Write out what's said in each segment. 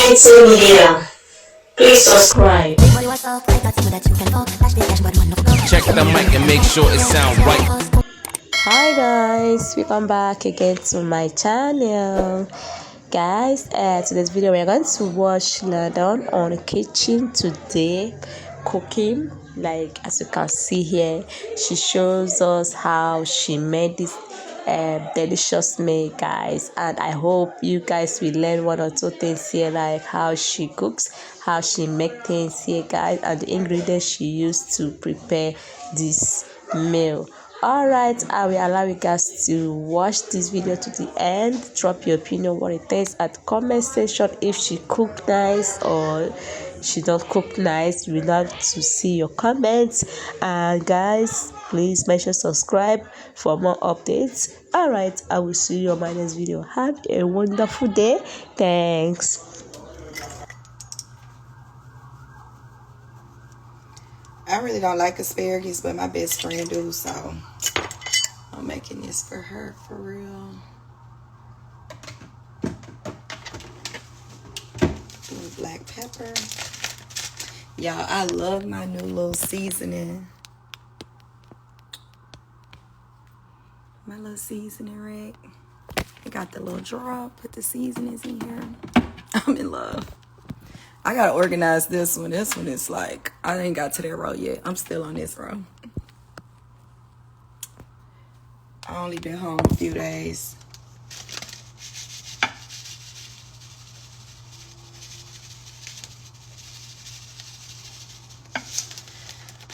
ENT Media. Please subscribe. Check the mic and make sure it sound right. Hi guys, welcome back again to my channel. Guys, today's video we're going to watch London on kitchen today, cooking. Like as you can see here, she shows us how she made this delicious meal, guys, and I hope you guys will learn one or two things here, like how she cooks, how she make things here, guys, and the ingredients she used to prepare this meal. All right, I will allow you guys to watch this video to the end. Drop your opinion what it is at the comment section. If she cooked nice or she don't cook nice, we love to see your comments. And guys, please make sure to subscribe for more updates. All right, I will see you on my next video. Have a wonderful day. Thanks. I really don't like asparagus, but my best friend do, so I'm making this for her for real. Little black pepper. Y'all, I love my new little seasoning. My little seasoning rack. I got the little drawer, put the seasonings in here. I'm in love. I gotta organize this one. This one is like, I ain't got to that row yet. I'm still on this row. I only been home a few days.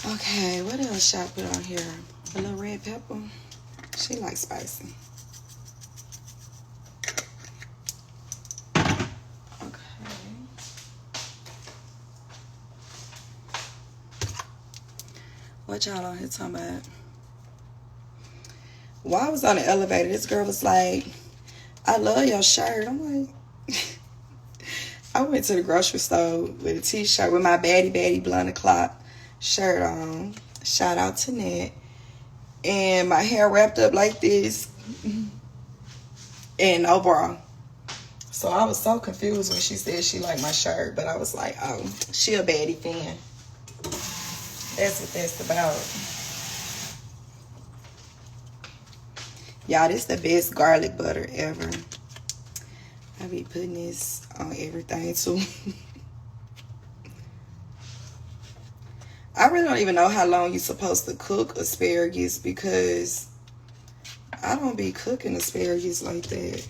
Okay, what else should I put on here? A little red pepper. She likes spicy. What y'all on here talking about? While I was on the elevator, this girl was like, I love your shirt. I'm like, I went to the grocery store with a t-shirt with my baddie blonde o'clock shirt on. Shout out to Nat. And my hair wrapped up like this. And no bra. So I was so confused when she said she liked my shirt. But I was like, oh, she a baddie fan. That's what that's about. Y'all, this is the best garlic butter ever. I be putting this on everything too. I really don't even know how long you're supposed to cook asparagus because I don't be cooking asparagus like that.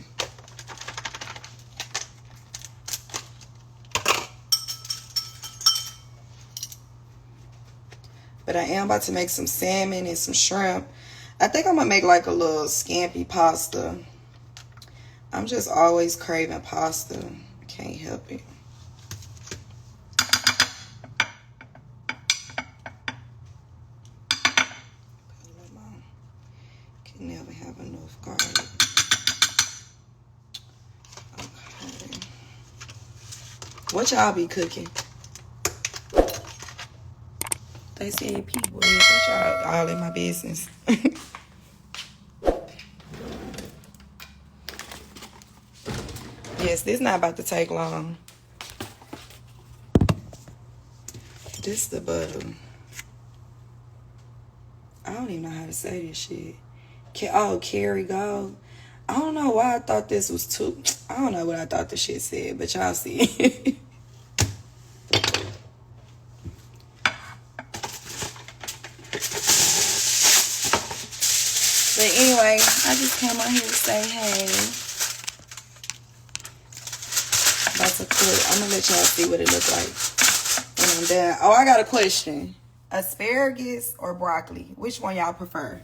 But I am about to make some salmon and some shrimp. I think I'm going to make like a little scampi pasta. I'm just always craving pasta. I can't help it. Can never have enough garlic. Okay. What y'all be cooking? They said people, what y'all all in my business. Yes, this not about to take long. This the butter. I don't even know how to say this shit. Oh, Kerrygold. I don't know why I thought this was too. I don't know what I thought the shit said, but y'all see. But anyway, I just came on here to say hey. About to cook. I'm gonna let y'all see what it looks like when I'm done. Oh, I got a question. Asparagus or broccoli? Which one y'all prefer?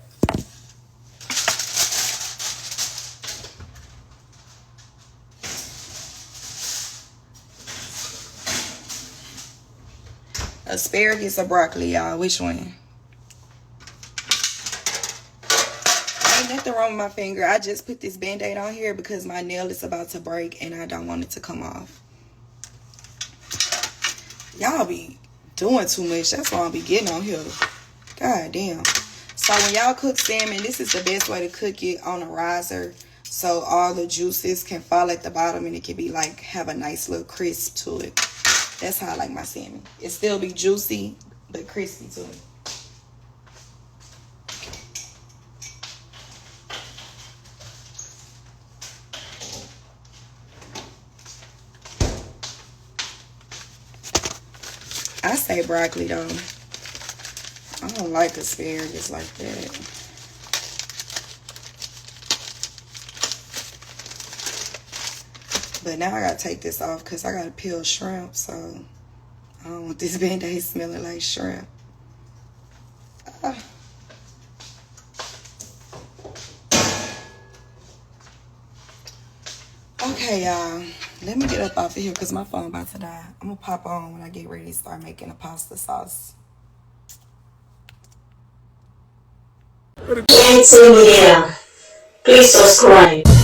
Asparagus or broccoli, y'all? Which one? Ain't nothing wrong with my finger. I just put this band-aid on here because my nail is about to break and I don't want it to come off. Y'all be doing too much. That's why I'll be getting on here. God damn. So when y'all cook salmon, this is the best way to cook it on a riser. so all the juices can fall at the bottom and it can be like have a nice little crisp to it. That's how I like my salmon. It still be juicy but crispy too. I say broccoli though. I don't like asparagus like that. But now I gotta take this off because I gotta peel shrimp, so I don't want this Band-Aid smelling like shrimp. Okay, y'all. Let me get up off of here because my phone about to die. I'm gonna pop on when I get ready to start making a pasta sauce. ENT Media. Please subscribe.